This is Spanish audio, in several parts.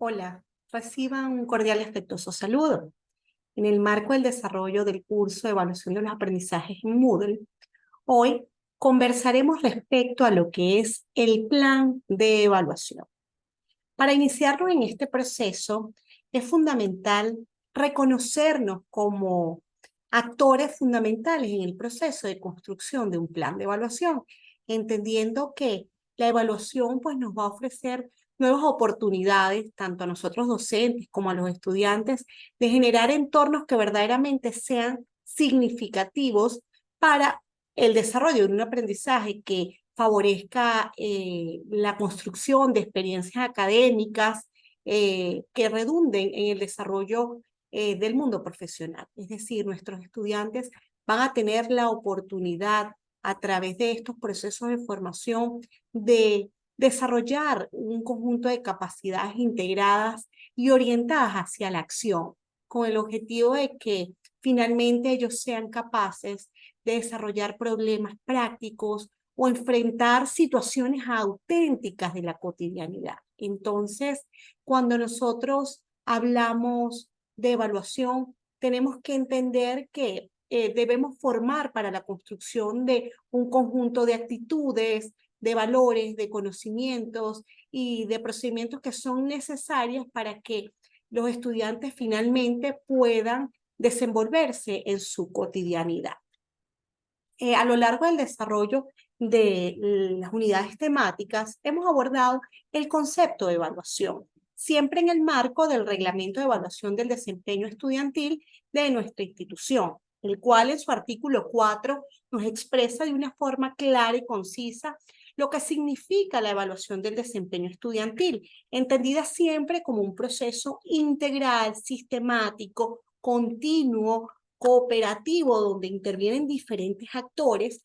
Hola, reciban un cordial y afectuoso saludo. En el marco del desarrollo del curso de evaluación de los aprendizajes en Moodle, hoy conversaremos respecto a lo que es el plan de evaluación. Para iniciarnos en este proceso, es fundamental reconocernos como actores fundamentales en el proceso de construcción de un plan de evaluación, entendiendo que la evaluación pues, nos va a ofrecer nuevas oportunidades, tanto a nosotros docentes como a los estudiantes, de generar entornos que verdaderamente sean significativos para el desarrollo de un aprendizaje que favorezca la construcción de experiencias académicas que redunden en el desarrollo del mundo profesional. Es decir, nuestros estudiantes van a tener la oportunidad a través de estos procesos de formación de desarrollar un conjunto de capacidades integradas y orientadas hacia la acción, con el objetivo de que finalmente ellos sean capaces de desarrollar problemas prácticos o enfrentar situaciones auténticas de la cotidianidad. Entonces, cuando nosotros hablamos de evaluación, tenemos que entender que debemos formar para la construcción de un conjunto de actitudes, de valores, de conocimientos y de procedimientos que son necesarios para que los estudiantes finalmente puedan desenvolverse en su cotidianidad. A lo largo del desarrollo de las unidades temáticas, hemos abordado el concepto de evaluación, siempre en el marco del Reglamento de Evaluación del Desempeño Estudiantil de nuestra institución, el cual en su artículo 4 nos expresa de una forma clara y concisa lo que significa la evaluación del desempeño estudiantil, entendida siempre como un proceso integral, sistemático, continuo, cooperativo, donde intervienen diferentes actores,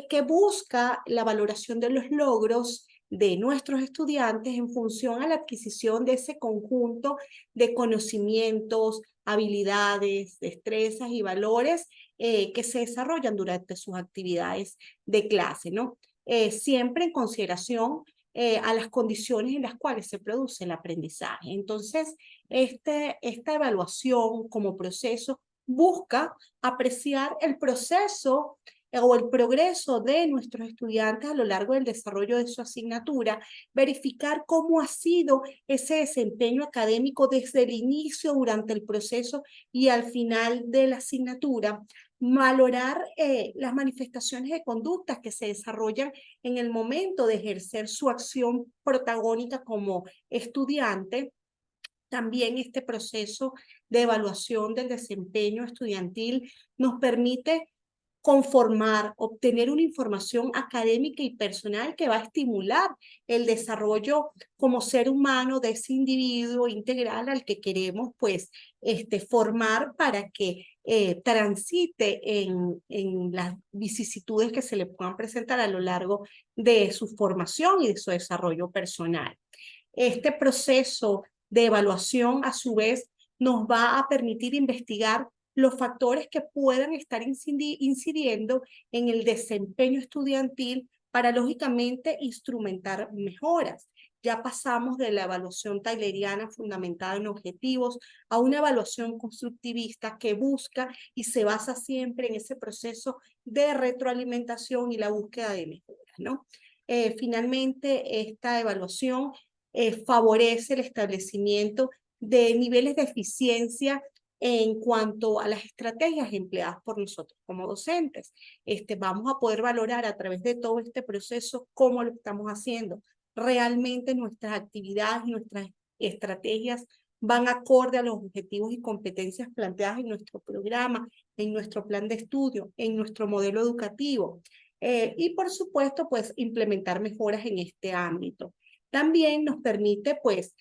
que busca la valoración de los logros de nuestros estudiantes en función a la adquisición de ese conjunto de conocimientos, habilidades, destrezas y valores que se desarrollan durante sus actividades de clase, ¿no? Siempre en consideración a las condiciones en las cuales se produce el aprendizaje. Entonces, esta evaluación como proceso busca apreciar el proceso o el progreso de nuestros estudiantes a lo largo del desarrollo de su asignatura, verificar cómo ha sido ese desempeño académico desde el inicio, durante el proceso y al final de la asignatura, valorar las manifestaciones de conductas que se desarrollan en el momento de ejercer su acción protagónica como estudiante. También este proceso de evaluación del desempeño estudiantil nos permite conformar, obtener una información académica y personal que va a estimular el desarrollo como ser humano de ese individuo integral al que queremos pues formar para que transite en las vicisitudes que se le puedan presentar a lo largo de su formación y de su desarrollo personal. Este proceso de evaluación, a su vez, nos va a permitir investigar los factores que puedan estar incidiendo en el desempeño estudiantil para, lógicamente, instrumentar mejoras. Ya pasamos de la evaluación tayloriana fundamentada en objetivos a una evaluación constructivista que busca y se basa siempre en ese proceso de retroalimentación y la búsqueda de mejoras, ¿no? Finalmente, esta evaluación favorece el establecimiento de niveles de eficiencia en cuanto a las estrategias empleadas por nosotros como docentes. Vamos a poder valorar a través de todo este proceso cómo lo estamos haciendo. Realmente nuestras actividades, nuestras estrategias van acorde a los objetivos y competencias planteadas en nuestro programa, en nuestro plan de estudio, en nuestro modelo educativo. Y por supuesto, pues implementar mejoras en este ámbito. También nos permite, pues,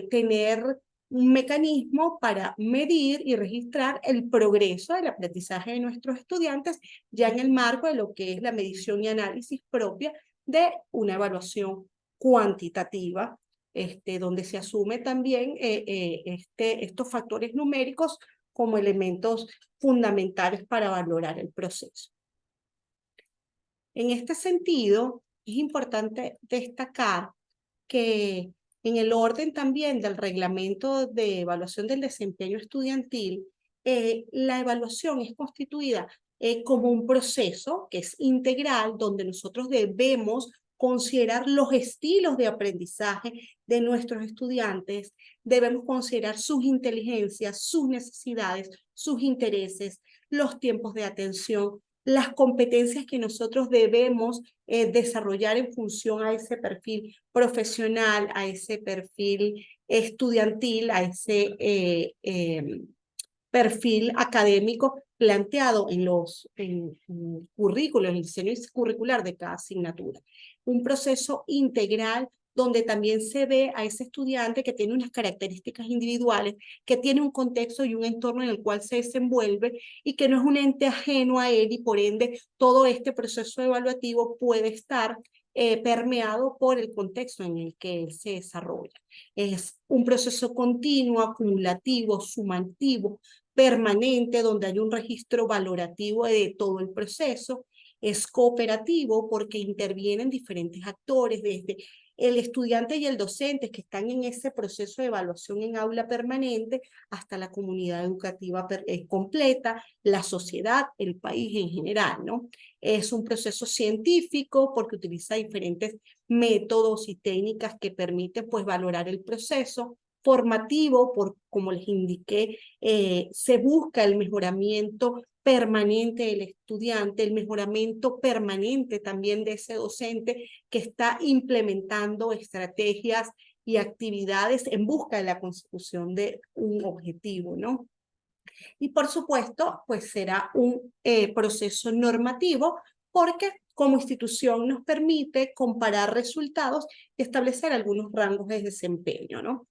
tener un mecanismo para medir y registrar el progreso del aprendizaje de nuestros estudiantes, ya en el marco de lo que es la medición y análisis propia de una evaluación cuantitativa, donde se asume también estos factores numéricos como elementos fundamentales para valorar el proceso. En este sentido, es importante destacar que en el orden también del reglamento de evaluación del desempeño estudiantil, la evaluación es constituida como un proceso que es integral, donde nosotros debemos considerar los estilos de aprendizaje de nuestros estudiantes, debemos considerar sus inteligencias, sus necesidades, sus intereses, los tiempos de atención, las competencias que nosotros debemos desarrollar en función a ese perfil profesional, a ese perfil estudiantil, a ese perfil académico planteado en currículos, en el diseño curricular de cada asignatura. Un proceso integral donde también se ve a ese estudiante que tiene unas características individuales, que tiene un contexto y un entorno en el cual se desenvuelve y que no es un ente ajeno a él y por ende todo este proceso evaluativo puede estar permeado por el contexto en el que él se desarrolla. Es un proceso continuo, acumulativo, sumativo, permanente, donde hay un registro valorativo de todo el proceso. Es cooperativo porque intervienen diferentes actores, desde el estudiante y el docente que están en ese proceso de evaluación en aula permanente, hasta la comunidad educativa completa, la sociedad, el país en general, ¿no? Es un proceso científico porque utiliza diferentes métodos y técnicas que permiten, pues, valorar el proceso. Formativo, como les indiqué, se busca el mejoramiento permanente del estudiante, el mejoramiento permanente también de ese docente que está implementando estrategias y actividades en busca de la consecución de un objetivo, ¿no? Y por supuesto, pues será un proceso normativo porque como institución nos permite comparar resultados y establecer algunos rangos de desempeño, ¿no?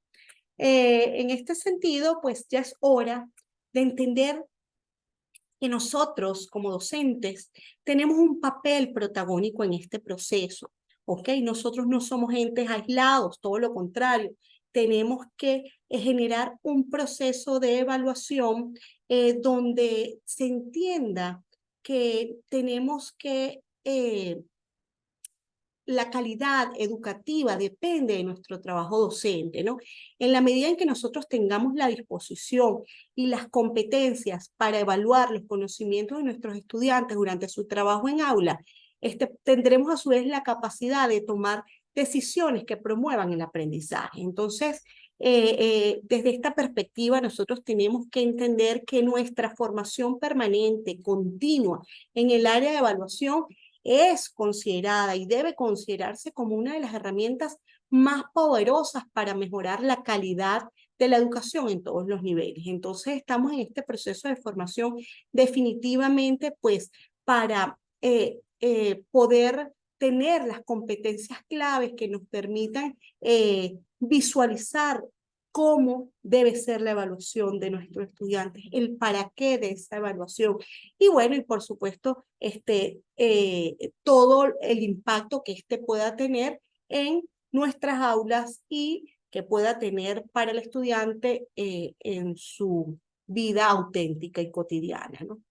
En este sentido, pues ya es hora de entender que nosotros como docentes tenemos un papel protagónico en este proceso, ¿ok? Nosotros no somos entes aislados, todo lo contrario. Tenemos que generar un proceso de evaluación donde se entienda que tenemos que la calidad educativa depende de nuestro trabajo docente, ¿no? En la medida en que nosotros tengamos la disposición y las competencias para evaluar los conocimientos de nuestros estudiantes durante su trabajo en aula, tendremos a su vez la capacidad de tomar decisiones que promuevan el aprendizaje. Entonces, desde esta perspectiva, nosotros tenemos que entender que nuestra formación permanente, continua, en el área de evaluación es considerada y debe considerarse como una de las herramientas más poderosas para mejorar la calidad de la educación en todos los niveles. Entonces estamos en este proceso de formación definitivamente pues para poder tener las competencias claves que nos permitan visualizar cómo debe ser la evaluación de nuestros estudiantes, el para qué de esa evaluación. Y bueno, y por supuesto, todo el impacto que pueda tener en nuestras aulas y que pueda tener para el estudiante en su vida auténtica y cotidiana, ¿no?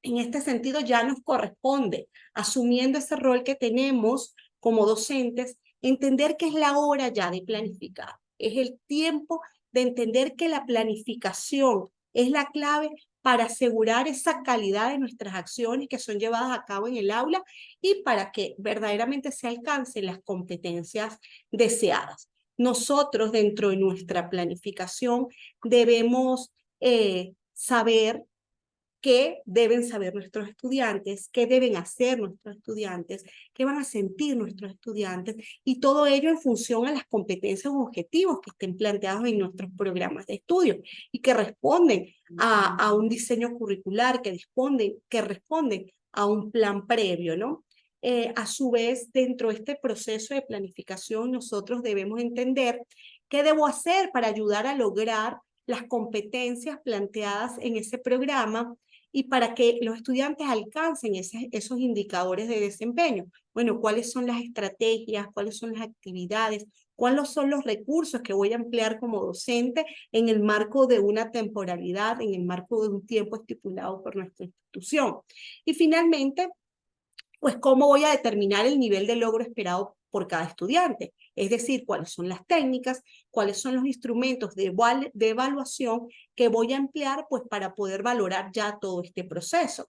En este sentido, ya nos corresponde, asumiendo ese rol que tenemos como docentes, entender que es la hora ya de planificar. Es el tiempo de entender que la planificación es la clave para asegurar esa calidad de nuestras acciones que son llevadas a cabo en el aula y para que verdaderamente se alcancen las competencias deseadas. Nosotros, dentro de nuestra planificación, debemos saber qué deben saber nuestros estudiantes, qué deben hacer nuestros estudiantes, qué van a sentir nuestros estudiantes, y todo ello en función a las competencias o objetivos que estén planteados en nuestros programas de estudio y que responden a un diseño curricular, que responden a un plan previo, ¿no? A su vez, dentro de este proceso de planificación, nosotros debemos entender qué debo hacer para ayudar a lograr las competencias planteadas en ese programa y para que los estudiantes alcancen esos indicadores de desempeño. Bueno, ¿cuáles son las estrategias? ¿Cuáles son las actividades? ¿Cuáles son los recursos que voy a emplear como docente en el marco de una temporalidad, en el marco de un tiempo estipulado por nuestra institución? Y finalmente, pues, ¿cómo voy a determinar el nivel de logro esperado por cada estudiante? Es decir, cuáles son las técnicas, cuáles son los instrumentos de evaluación que voy a emplear pues, para poder valorar ya todo este proceso.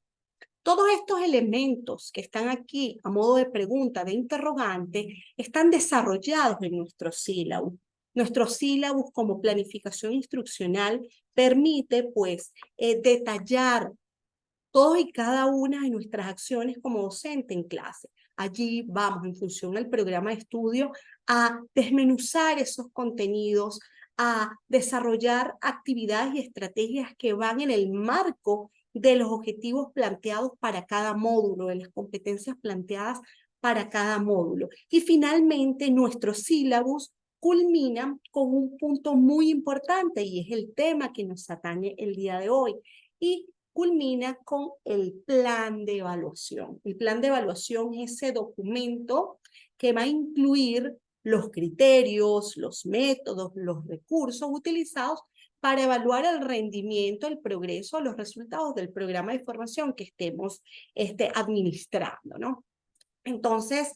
Todos estos elementos que están aquí a modo de pregunta, de interrogante, están desarrollados en nuestro sílabo. Nuestro sílabo como planificación instruccional permite pues detallar todas y cada una de nuestras acciones como docente en clase. Allí vamos, en función del programa de estudio, a desmenuzar esos contenidos, a desarrollar actividades y estrategias que van en el marco de los objetivos planteados para cada módulo, de las competencias planteadas para cada módulo. Y finalmente, nuestros sílabos culminan con un punto muy importante y es el tema que nos atañe el día de hoy. Y culmina con el plan de evaluación. El plan de evaluación es ese documento que va a incluir los criterios, los métodos, los recursos utilizados para evaluar el rendimiento, el progreso, los resultados del programa de formación que estemos administrando, ¿no? Entonces,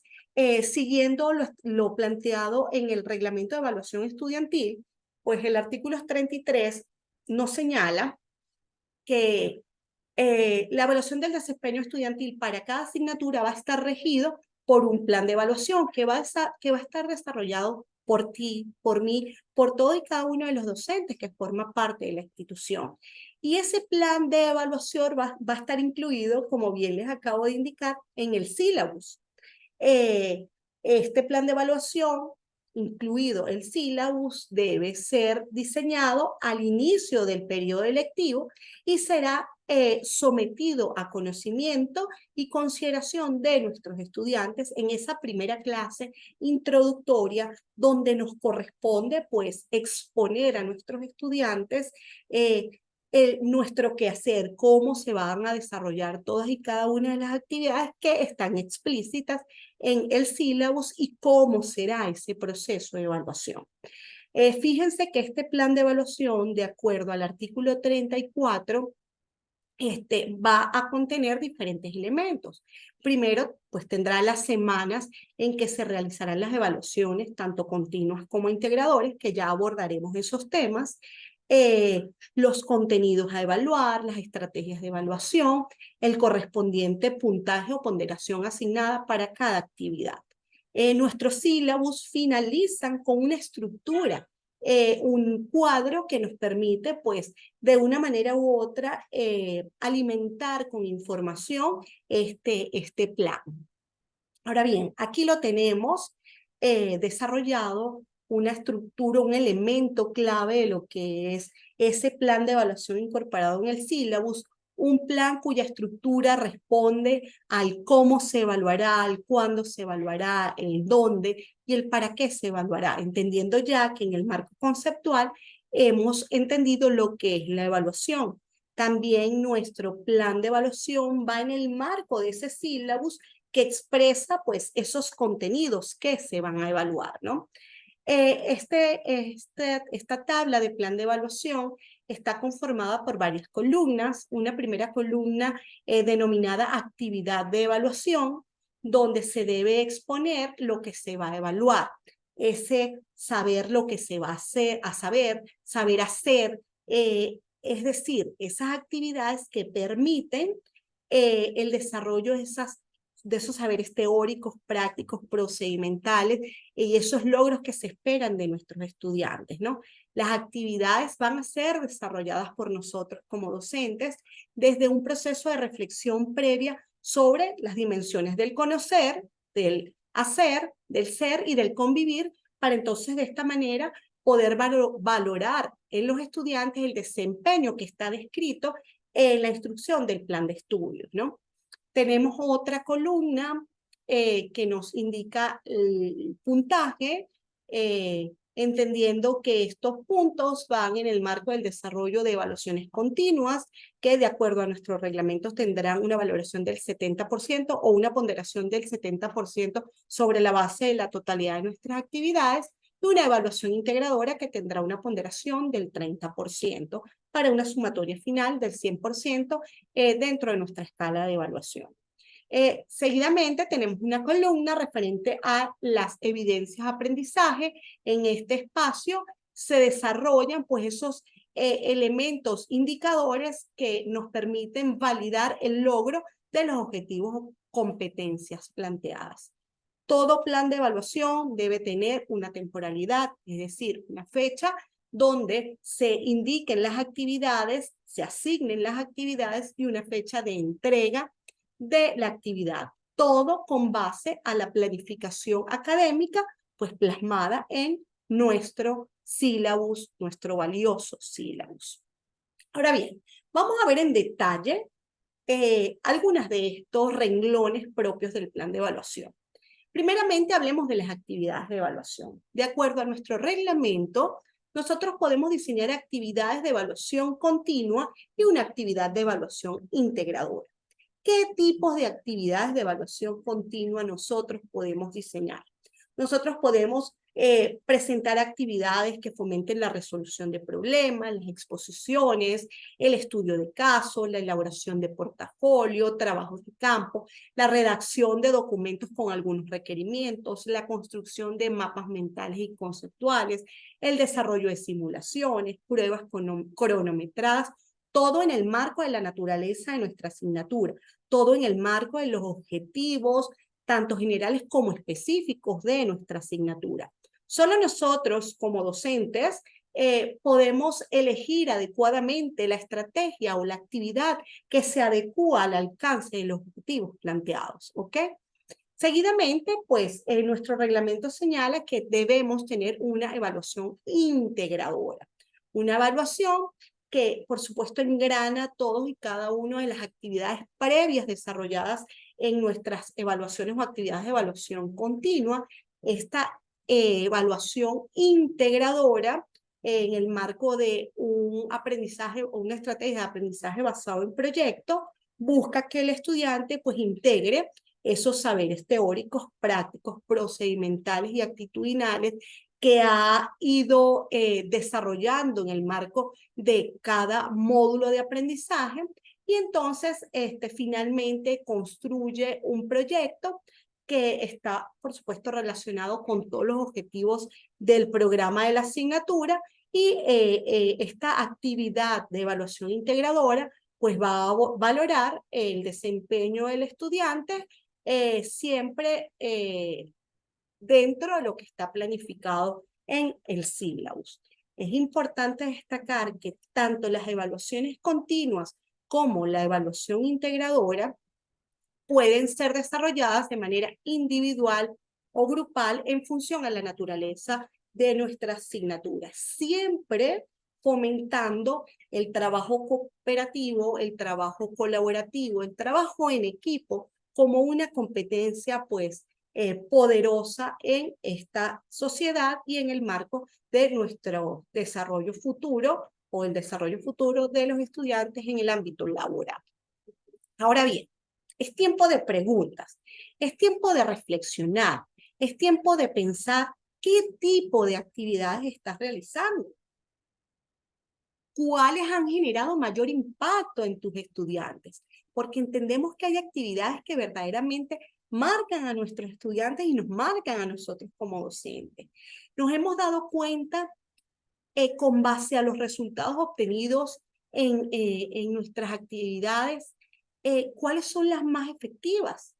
siguiendo lo planteado en el reglamento de evaluación estudiantil, pues el artículo 33 nos señala que la evaluación del desempeño estudiantil para cada asignatura va a estar regido por un plan de evaluación que va a estar desarrollado por ti, por mí, por todo y cada uno de los docentes que forman parte de la institución. Y ese plan de evaluación va a estar incluido, como bien les acabo de indicar, en el sílabus. Este plan de evaluación, incluido el sílabus, debe ser diseñado al inicio del periodo lectivo y será sometido a conocimiento y consideración de nuestros estudiantes en esa primera clase introductoria donde nos corresponde pues exponer a nuestros estudiantes nuestro quehacer, cómo se van a desarrollar todas y cada una de las actividades que están explícitas en el sílabus y cómo será ese proceso de evaluación. Fíjense que este plan de evaluación, de acuerdo al artículo 34, va a contener diferentes elementos. Primero, pues tendrá las semanas en que se realizarán las evaluaciones, tanto continuas como integradores, que ya abordaremos esos temas. Los contenidos a evaluar, las estrategias de evaluación, el correspondiente puntaje o ponderación asignada para cada actividad. Nuestros sílabus finalizan con una estructura, un cuadro que nos permite, pues, de una manera u otra, alimentar con información este plan. Ahora bien, aquí lo tenemos desarrollado una estructura, un elemento clave de lo que es ese plan de evaluación incorporado en el sílabus, un plan cuya estructura responde al cómo se evaluará, al cuándo se evaluará, el dónde y el para qué se evaluará, entendiendo ya que en el marco conceptual hemos entendido lo que es la evaluación. También nuestro plan de evaluación va en el marco de ese sílabus que expresa pues esos contenidos que se van a evaluar, ¿no? Esta tabla de plan de evaluación está conformada por varias columnas. Una primera columna denominada actividad de evaluación, donde se debe exponer lo que se va a evaluar. Ese saber lo que se va a hacer, saber hacer, es decir, esas actividades que permiten el desarrollo de esos saberes teóricos, prácticos, procedimentales y esos logros que se esperan de nuestros estudiantes, ¿no? Las actividades van a ser desarrolladas por nosotros como docentes desde un proceso de reflexión previa sobre las dimensiones del conocer, del hacer, del ser y del convivir, para entonces de esta manera poder valorar en los estudiantes el desempeño que está descrito en la instrucción del plan de estudios, ¿no? Tenemos otra columna que nos indica el puntaje, entendiendo que estos puntos van en el marco del desarrollo de evaluaciones continuas, que de acuerdo a nuestros reglamentos tendrán una valoración del 70% o una ponderación del 70% sobre la base de la totalidad de nuestras actividades, y una evaluación integradora que tendrá una ponderación del 30% para una sumatoria final del 100% dentro de nuestra escala de evaluación. Seguidamente tenemos una columna referente a las evidencias de aprendizaje. En este espacio se desarrollan pues esos elementos indicadores que nos permiten validar el logro de los objetivos o competencias planteadas. Todo plan de evaluación debe tener una temporalidad, es decir, una fecha donde se indiquen las actividades, se asignen las actividades y una fecha de entrega de la actividad. Todo con base a la planificación académica, pues plasmada en nuestro sílabus, nuestro valioso sílabus. Ahora bien, vamos a ver en detalle algunas de estos renglones propios del plan de evaluación. Primeramente, hablemos de las actividades de evaluación. De acuerdo a nuestro reglamento, nosotros podemos diseñar actividades de evaluación continua y una actividad de evaluación integradora. ¿Qué tipos de actividades de evaluación continua nosotros podemos diseñar? Nosotros podemos presentar actividades que fomenten la resolución de problemas, las exposiciones, el estudio de casos, la elaboración de portafolio, trabajos de campo, la redacción de documentos con algunos requerimientos, la construcción de mapas mentales y conceptuales, el desarrollo de simulaciones, pruebas cronometradas, todo en el marco de la naturaleza de nuestra asignatura, todo en el marco de los objetivos, tanto generales como específicos de nuestra asignatura. Solo nosotros, como docentes, podemos elegir adecuadamente la estrategia o la actividad que se adecua al alcance de los objetivos planteados, ¿ok? Seguidamente, pues, nuestro reglamento señala que debemos tener una evaluación integradora. Una evaluación que, por supuesto, engrana todos y cada una de las actividades previas desarrolladas en nuestras evaluaciones o actividades de evaluación continua. Esta evaluación integradora en el marco de un aprendizaje o una estrategia de aprendizaje basado en proyectos busca que el estudiante pues integre esos saberes teóricos, prácticos, procedimentales y actitudinales que ha ido desarrollando en el marco de cada módulo de aprendizaje y entonces finalmente construye un proyecto que está, por supuesto, relacionado con todos los objetivos del programa de la asignatura y esta actividad de evaluación integradora pues va a valorar el desempeño del estudiante siempre dentro de lo que está planificado en el sílabus. Es importante destacar que tanto las evaluaciones continuas como la evaluación integradora pueden ser desarrolladas de manera individual o grupal en función a la naturaleza de nuestra asignatura, siempre fomentando el trabajo cooperativo, el trabajo colaborativo, el trabajo en equipo como una competencia pues poderosa en esta sociedad y en el marco de nuestro desarrollo futuro o el desarrollo futuro de los estudiantes en el ámbito laboral. Ahora bien, es tiempo de preguntas, es tiempo de reflexionar, es tiempo de pensar qué tipo de actividades estás realizando, cuáles han generado mayor impacto en tus estudiantes, porque entendemos que hay actividades que verdaderamente marcan a nuestros estudiantes y nos marcan a nosotros como docentes. Nos hemos dado cuenta con base a los resultados obtenidos en nuestras actividades, cuáles son las más efectivas,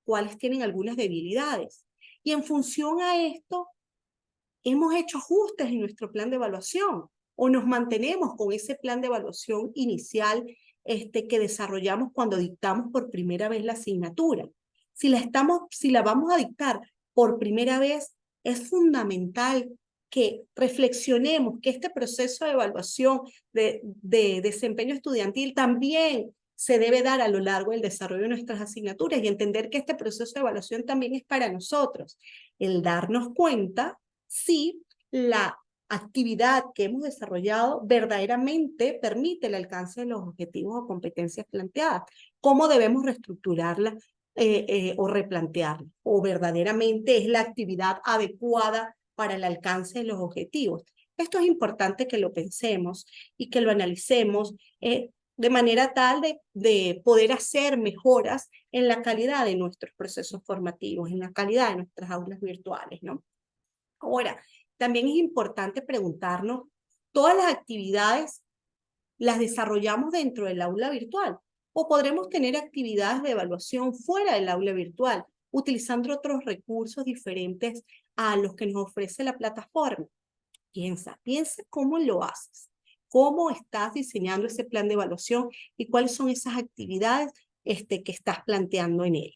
cuáles tienen algunas debilidades. Y en función a esto, hemos hecho ajustes en nuestro plan de evaluación o nos mantenemos con ese plan de evaluación inicial que desarrollamos cuando dictamos por primera vez la asignatura. Si la vamos a dictar por primera vez, es fundamental que reflexionemos que este proceso de evaluación de desempeño estudiantil también se debe dar a lo largo del desarrollo de nuestras asignaturas y entender que este proceso de evaluación también es para nosotros. El darnos cuenta si la actividad que hemos desarrollado verdaderamente permite el alcance de los objetivos o competencias planteadas, cómo debemos reestructurarla o replantearla, o verdaderamente es la actividad adecuada para el alcance de los objetivos. Esto es importante que lo pensemos y que lo analicemos de manera tal de poder hacer mejoras en la calidad de nuestros procesos formativos, en la calidad de nuestras aulas virtuales, ¿no? Ahora, también es importante preguntarnos, ¿todas las actividades las desarrollamos dentro del aula virtual? ¿O podremos tener actividades de evaluación fuera del aula virtual, utilizando otros recursos diferentes a los que nos ofrece la plataforma? Piensa cómo lo haces, cómo estás diseñando ese plan de evaluación y cuáles son esas actividades que estás planteando en él.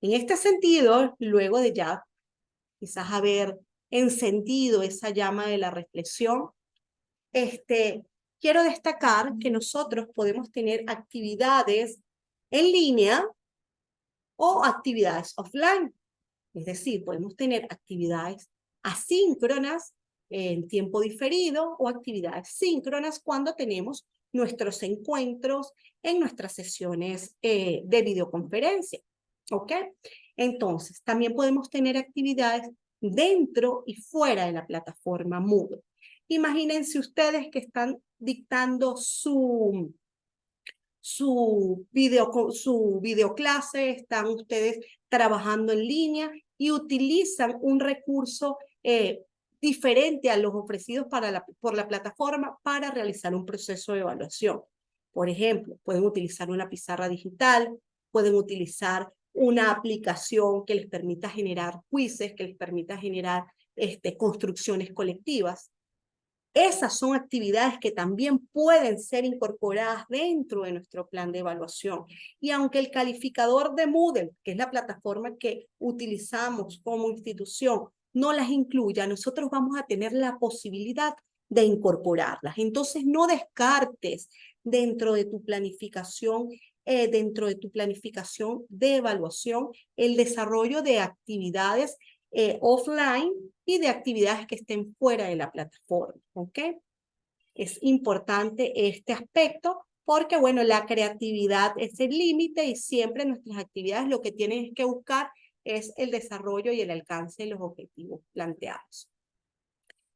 En este sentido, luego de ya quizás haber encendido esa llama de la reflexión, quiero destacar que nosotros podemos tener actividades en línea o actividades offline. Es decir, podemos tener actividades asíncronas en tiempo diferido o actividades síncronas cuando tenemos nuestros encuentros en nuestras sesiones de videoconferencia. ¿Ok? Entonces, también podemos tener actividades dentro y fuera de la plataforma Moodle. Imagínense ustedes que están dictando su videoclase, están ustedes trabajando en línea y utilizan un recurso diferente a los ofrecidos por la plataforma para realizar un proceso de evaluación. Por ejemplo, pueden utilizar una pizarra digital, pueden utilizar una aplicación que les permita generar quizzes, que les permita generar construcciones colectivas. Esas son actividades que también pueden ser incorporadas dentro de nuestro plan de evaluación. Y aunque el calificador de Moodle, que es la plataforma que utilizamos como institución, no las incluya, nosotros vamos a tener la posibilidad de incorporarlas. Entonces, no descartes dentro de tu planificación de evaluación, el desarrollo de actividades offline y de actividades que estén fuera de la plataforma, ¿ok? Es importante este aspecto porque, bueno, la creatividad es el límite y siempre nuestras actividades lo que tienen que buscar es el desarrollo y el alcance de los objetivos planteados.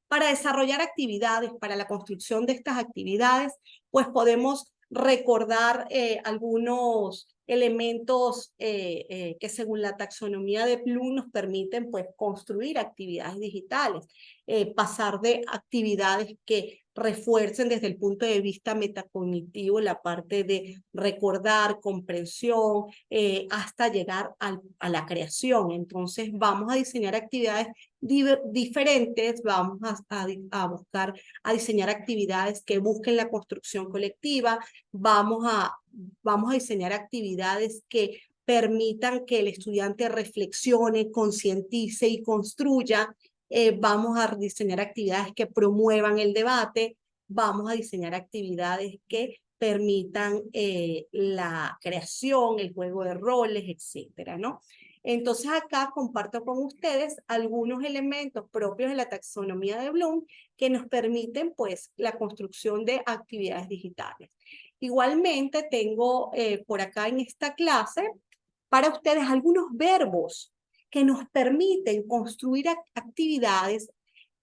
Para desarrollar actividades, para la construcción de estas actividades, pues podemos recordar algunos elementos que según la taxonomía de Bloom nos permiten pues construir actividades digitales, pasar de actividades que refuercen desde el punto de vista metacognitivo la parte de recordar, comprensión, hasta llegar a la creación. Entonces vamos a diseñar actividades diferentes, vamos a buscar, a diseñar actividades que busquen la construcción colectiva, vamos a diseñar actividades que permitan que el estudiante reflexione, concientice y construya, vamos a diseñar actividades que promuevan el debate, vamos a diseñar actividades que permitan la creación, el juego de roles, etcétera, ¿no? Entonces acá comparto con ustedes algunos elementos propios de la taxonomía de Bloom que nos permiten pues la construcción de actividades digitales. Igualmente tengo por acá en esta clase para ustedes algunos verbos que nos permiten construir actividades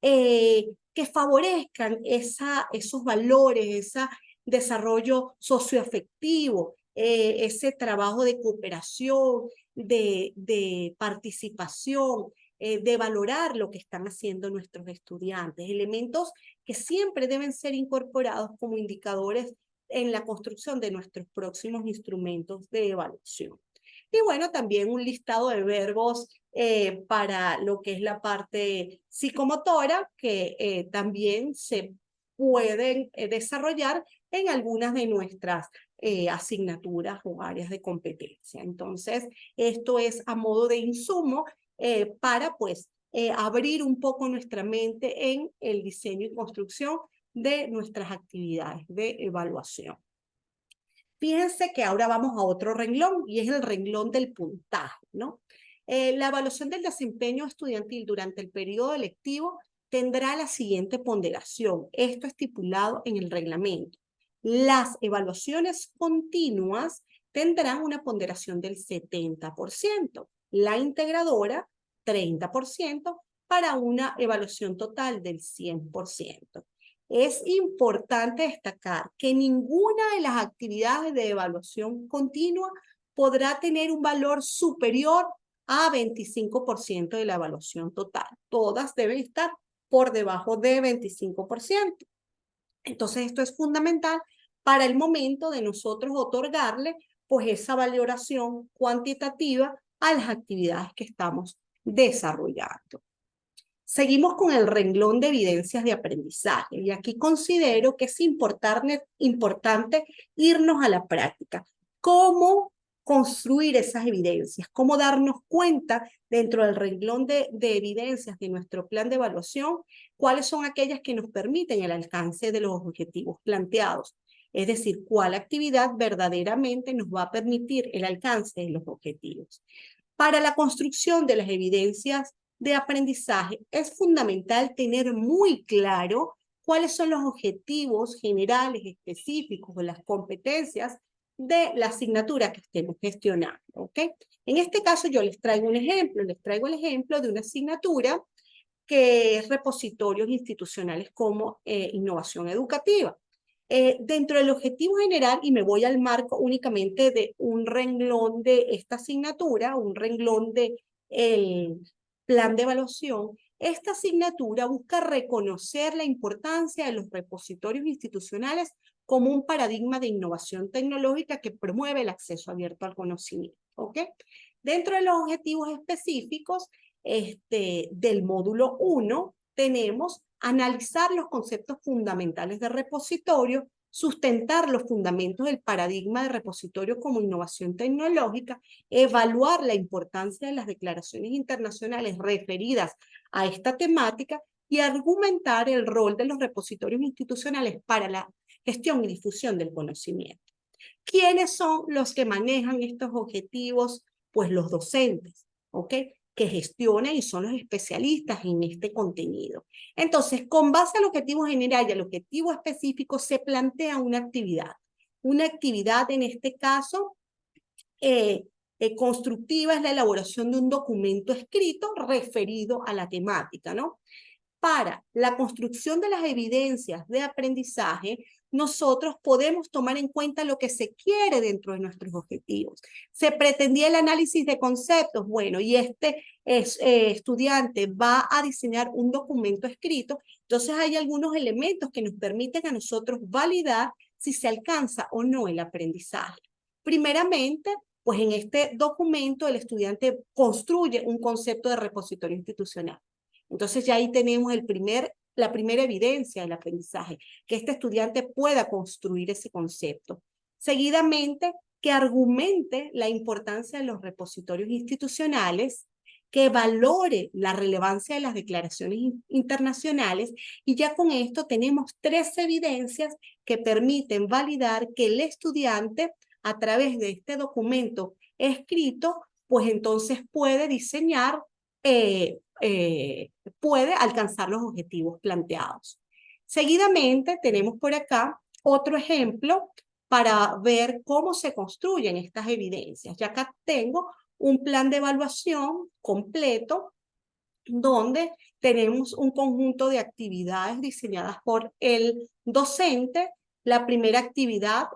que favorezcan esos valores, ese desarrollo socioafectivo, ese trabajo de cooperación, de participación, de valorar lo que están haciendo nuestros estudiantes, elementos que siempre deben ser incorporados como indicadores en la construcción de nuestros próximos instrumentos de evaluación. Y bueno, también un listado de verbos para lo que es la parte psicomotora, que también se pueden desarrollar en algunas de nuestras asignaturas o áreas de competencia. Entonces, esto es a modo de insumo para pues abrir un poco nuestra mente en el diseño y construcción de nuestras actividades de evaluación. Fíjense que ahora vamos a otro renglón y es el renglón del puntaje, ¿no? La evaluación del desempeño estudiantil durante el periodo lectivo tendrá la siguiente ponderación. Esto estipulado en el reglamento. Las evaluaciones continuas tendrán una ponderación del 70%. La integradora, 30%, para una evaluación total del 100%. Es importante destacar que ninguna de las actividades de evaluación continua podrá tener un valor superior a 25% de la evaluación total. Todas deben estar por debajo de 25%. Entonces, esto es fundamental para el momento de nosotros otorgarle pues esa valoración cuantitativa a las actividades que estamos desarrollando. Seguimos con el renglón de evidencias de aprendizaje y aquí considero que es importante irnos a la práctica. ¿Cómo construir esas evidencias? ¿Cómo darnos cuenta dentro del renglón de evidencias de nuestro plan de evaluación cuáles son aquellas que nos permiten el alcance de los objetivos planteados? Es decir, cuál actividad verdaderamente nos va a permitir el alcance de los objetivos. Para la construcción de las evidencias de aprendizaje es fundamental tener muy claro cuáles son los objetivos generales específicos o las competencias de la asignatura que estemos gestionando, ¿ok? En este caso yo les traigo un ejemplo, les traigo el ejemplo de una asignatura que es repositorios institucionales como innovación educativa. Dentro del objetivo general, y me voy al marco únicamente de un renglón de esta asignatura, un renglón de el plan de evaluación, esta asignatura busca reconocer la importancia de los repositorios institucionales como un paradigma de innovación tecnológica que promueve el acceso abierto al conocimiento. ¿Ok? Dentro de los objetivos específicos del módulo 1, tenemos analizar los conceptos fundamentales de repositorio, sustentar los fundamentos del paradigma de repositorio como innovación tecnológica, evaluar la importancia de las declaraciones internacionales referidas a esta temática y argumentar el rol de los repositorios institucionales para la gestión y difusión del conocimiento. ¿Quiénes son los que manejan estos objetivos? Pues los docentes, ¿ok? Que gestionan y son los especialistas en este contenido. Entonces, con base al objetivo general y al objetivo específico, se plantea una actividad. Una actividad, en este caso, constructiva, es la elaboración de un documento escrito referido a la temática, ¿no? Para la construcción de las evidencias de aprendizaje, nosotros podemos tomar en cuenta lo que se quiere dentro de nuestros objetivos. Se pretendía el análisis de conceptos, bueno, y estudiante va a diseñar un documento escrito, entonces hay algunos elementos que nos permiten a nosotros validar si se alcanza o no el aprendizaje. Primeramente, pues en este documento el estudiante construye un concepto de repositorio institucional. Entonces ya ahí tenemos la primera evidencia del aprendizaje, que este estudiante pueda construir ese concepto. Seguidamente, que argumente la importancia de los repositorios institucionales, que valore la relevancia de las declaraciones internacionales, y ya con esto tenemos 3 evidencias que permiten validar que el estudiante, a través de este documento escrito, pues entonces puede diseñar puede alcanzar los objetivos planteados. Seguidamente tenemos por acá otro ejemplo para ver cómo se construyen estas evidencias. Ya acá tengo un plan de evaluación completo donde tenemos un conjunto de actividades diseñadas por el docente. La primera actividad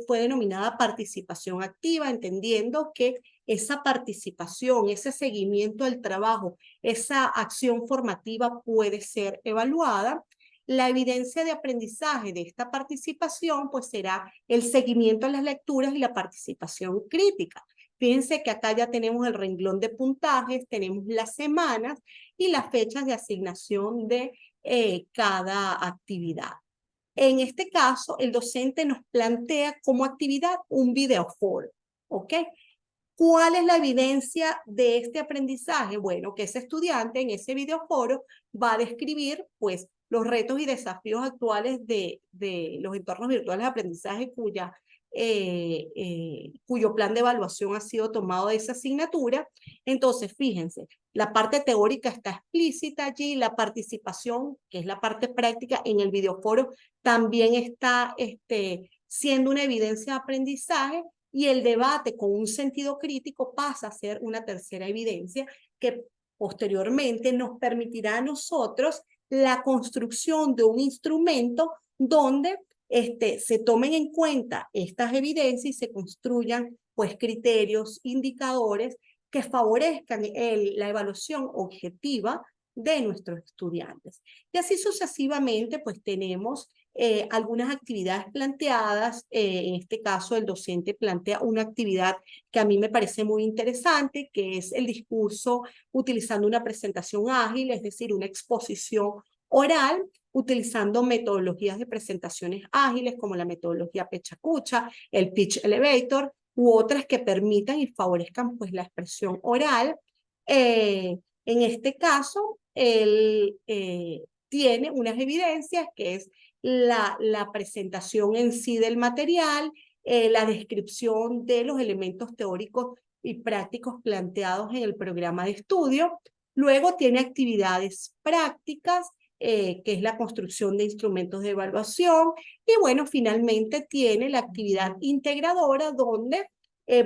fue denominada participación activa, entendiendo que esa participación, ese seguimiento del trabajo, esa acción formativa puede ser evaluada. La evidencia de aprendizaje de esta participación pues será el seguimiento a las lecturas y la participación crítica. Fíjense que acá ya tenemos el renglón de puntajes, tenemos las semanas y las fechas de asignación de cada actividad. En este caso, el docente nos plantea como actividad un videoforo, ¿ok? ¿Cuál es la evidencia de este aprendizaje? Bueno, que ese estudiante en ese videoforo va a describir, pues, los retos y desafíos actuales de los entornos virtuales de aprendizaje cuyo plan de evaluación ha sido tomado de esa asignatura. Entonces, fíjense, la parte teórica está explícita allí, la participación, que es la parte práctica en el videoforo, también está siendo una evidencia de aprendizaje, y el debate con un sentido crítico pasa a ser una tercera evidencia que posteriormente nos permitirá a nosotros la construcción de un instrumento donde se tomen en cuenta estas evidencias y se construyan pues criterios, indicadores que favorezcan la evaluación objetiva de nuestros estudiantes. Y así sucesivamente, pues tenemos algunas actividades planteadas. En este caso, el docente plantea una actividad que a mí me parece muy interesante, que es el discurso utilizando una presentación ágil, es decir, una exposición oral, utilizando metodologías de presentaciones ágiles como la metodología Pechacucha, el Pitch Elevator, u otras que permitan y favorezcan pues la expresión oral. En este caso, él tiene unas evidencias que es la presentación en sí del material, la descripción de los elementos teóricos y prácticos planteados en el programa de estudio. Luego tiene actividades prácticas, que es la construcción de instrumentos de evaluación. Y bueno, finalmente tiene la actividad integradora, donde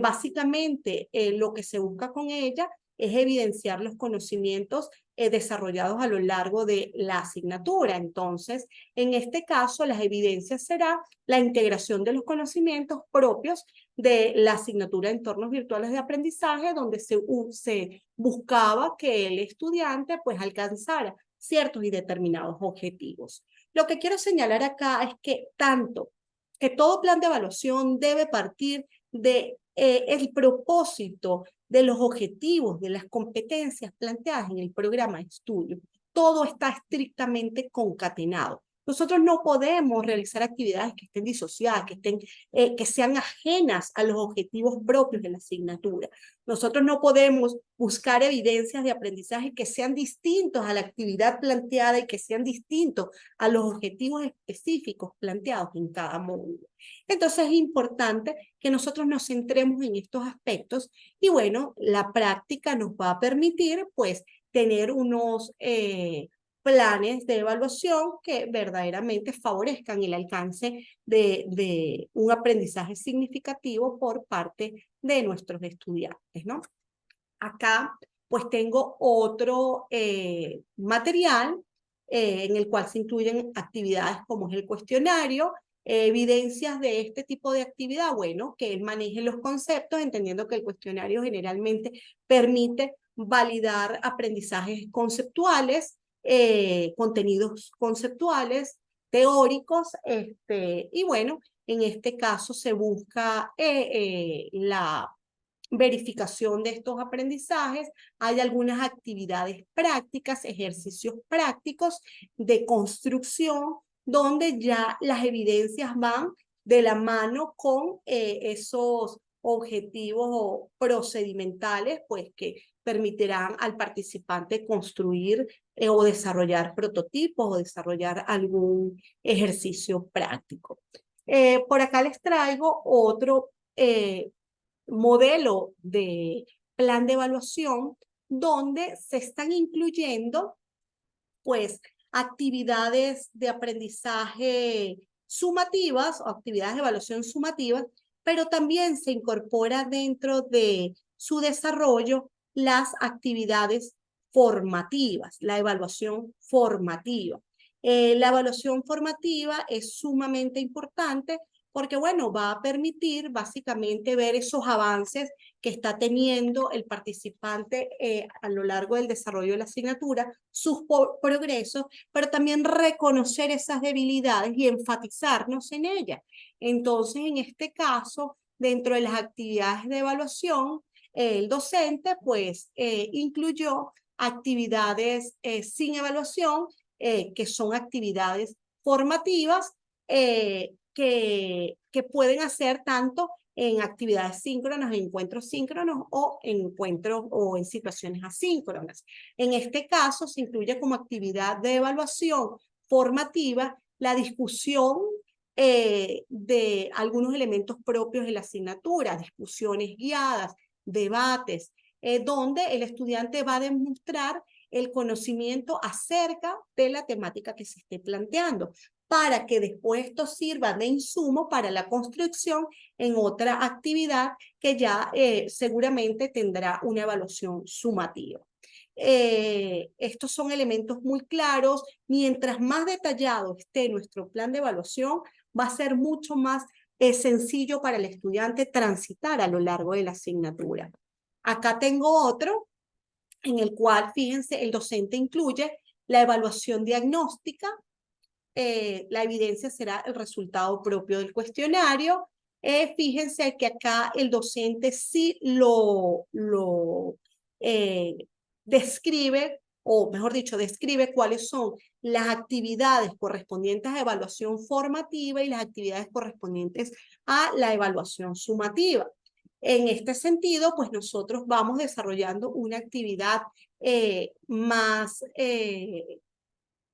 básicamente lo que se busca con ella es evidenciar los conocimientos desarrollados a lo largo de la asignatura. Entonces, en este caso, las evidencias será la integración de los conocimientos propios de la asignatura de entornos virtuales de aprendizaje, donde se buscaba que el estudiante pues alcanzara ciertos y determinados objetivos. Lo que quiero señalar acá es que todo plan de evaluación debe partir de el propósito, de los objetivos, de las competencias planteadas en el programa de estudio. Todo está estrictamente concatenado. Nosotros no podemos realizar actividades que estén disociadas, que sean ajenas a los objetivos propios de la asignatura. Nosotros no podemos buscar evidencias de aprendizaje que sean distintos a la actividad planteada y que sean distintos a los objetivos específicos planteados en cada módulo. Entonces es importante que nosotros nos centremos en estos aspectos y bueno, la práctica nos va a permitir pues tener unos planes de evaluación que verdaderamente favorezcan el alcance de un aprendizaje significativo por parte de nuestros estudiantes, ¿no? Acá pues tengo otro material en el cual se incluyen actividades como es el cuestionario, evidencias de este tipo de actividad, bueno, que él maneje los conceptos, entendiendo que el cuestionario generalmente permite validar aprendizajes conceptuales, contenidos conceptuales, teóricos, y bueno, en este caso se busca la verificación de estos aprendizajes. Hay algunas actividades prácticas, ejercicios prácticos de construcción, donde ya las evidencias van de la mano con esos objetivos procedimentales, pues que permitirán al participante construir o desarrollar prototipos o desarrollar algún ejercicio práctico. Por acá les traigo otro modelo de plan de evaluación donde se están incluyendo pues actividades de aprendizaje sumativas o actividades de evaluación sumativas, pero también se incorpora dentro de su desarrollo las actividades formativas, la evaluación formativa. La evaluación formativa es sumamente importante porque, bueno, va a permitir básicamente ver esos avances que está teniendo el participante a lo largo del desarrollo de la asignatura, sus progresos, pero también reconocer esas debilidades y enfatizarnos en ellas. Entonces, en este caso, dentro de las actividades de evaluación, el docente pues incluyó actividades sin evaluación, que son actividades formativas, que pueden hacer tanto en actividades síncronas, en encuentros síncronos o en encuentros o en situaciones asíncronas. En este caso se incluye como actividad de evaluación formativa la discusión de algunos elementos propios de la asignatura, discusiones guiadas, debates, donde el estudiante va a demostrar el conocimiento acerca de la temática que se esté planteando, para que después esto sirva de insumo para la construcción en otra actividad que ya seguramente tendrá una evaluación sumativa. estos son elementos muy claros. Mientras más detallado esté nuestro plan de evaluación, va a ser mucho más sencillo para el estudiante transitar a lo largo de la asignatura. Acá tengo otro en el cual, fíjense, el docente incluye la evaluación diagnóstica. La evidencia será el resultado propio del cuestionario. Fíjense que acá el docente sí lo describe, o mejor dicho, describe cuáles son las actividades correspondientes a evaluación formativa y las actividades correspondientes a la evaluación sumativa. En este sentido, pues nosotros vamos desarrollando una actividad más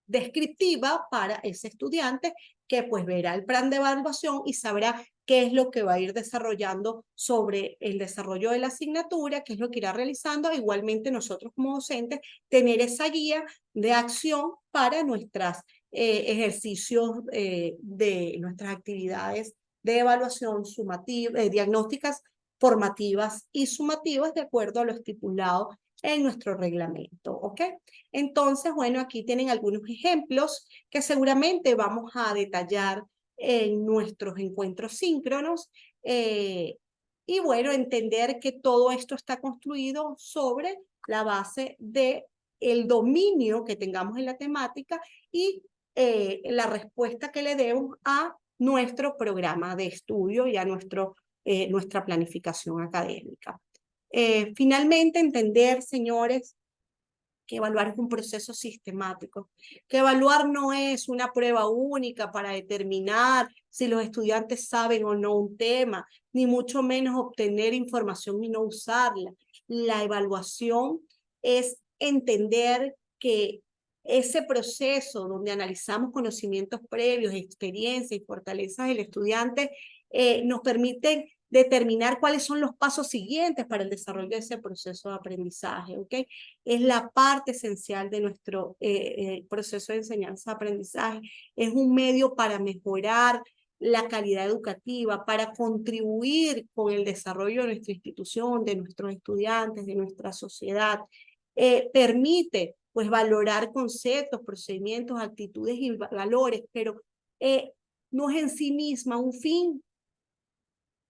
descriptiva para ese estudiante que pues verá el plan de evaluación y sabrá qué es lo que va a ir desarrollando sobre el desarrollo de la asignatura, qué es lo que irá realizando. Igualmente nosotros como docentes tener esa guía de acción para nuestros ejercicios de nuestras actividades de evaluación sumativa, diagnósticas, formativas y sumativas de acuerdo a lo estipulado en nuestro reglamento, ¿ok? Entonces, bueno, aquí tienen algunos ejemplos que seguramente vamos a detallar en nuestros encuentros síncronos. Y bueno, entender que todo esto está construido sobre la base de el dominio que tengamos en la temática y la respuesta que le demos a nuestro programa de estudio y a nuestra planificación académica. Finalmente, entender, señores, que evaluar es un proceso sistemático, que evaluar no es una prueba única para determinar si los estudiantes saben o no un tema, ni mucho menos obtener información y no usarla. La evaluación es entender que ese proceso donde analizamos conocimientos previos, experiencias y fortalezas del estudiante nos permite determinar cuáles son los pasos siguientes para el desarrollo de ese proceso de aprendizaje, ¿ok? Es la parte esencial de nuestro proceso de enseñanza-aprendizaje. Es un medio para mejorar la calidad educativa, para contribuir con el desarrollo de nuestra institución, de nuestros estudiantes, de nuestra sociedad. Permite pues valorar conceptos, procedimientos, actitudes y valores, pero no es en sí misma un fin,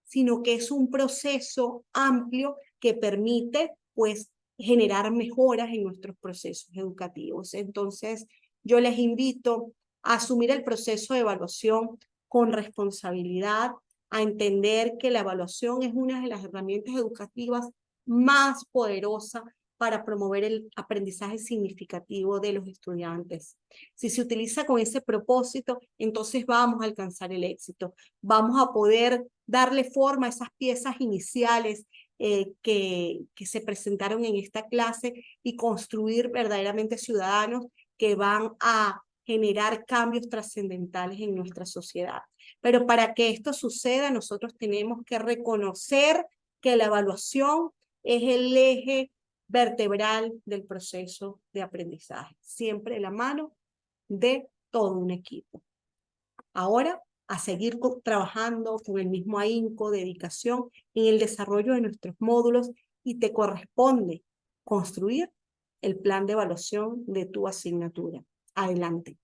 sino que es un proceso amplio que permite pues generar mejoras en nuestros procesos educativos. Entonces, yo les invito a asumir el proceso de evaluación con responsabilidad, a entender que la evaluación es una de las herramientas educativas más poderosas para promover el aprendizaje significativo de los estudiantes. Si se utiliza con ese propósito, entonces vamos a alcanzar el éxito. Vamos a poder darle forma a esas piezas iniciales que se presentaron en esta clase y construir verdaderamente ciudadanos que van a generar cambios trascendentales en nuestra sociedad. Pero para que esto suceda, nosotros tenemos que reconocer que la evaluación es el eje vertebral del proceso de aprendizaje, siempre de la mano de todo un equipo. Ahora, a seguir trabajando con el mismo ahínco, dedicación en el desarrollo de nuestros módulos y te corresponde construir el plan de evaluación de tu asignatura. Adelante.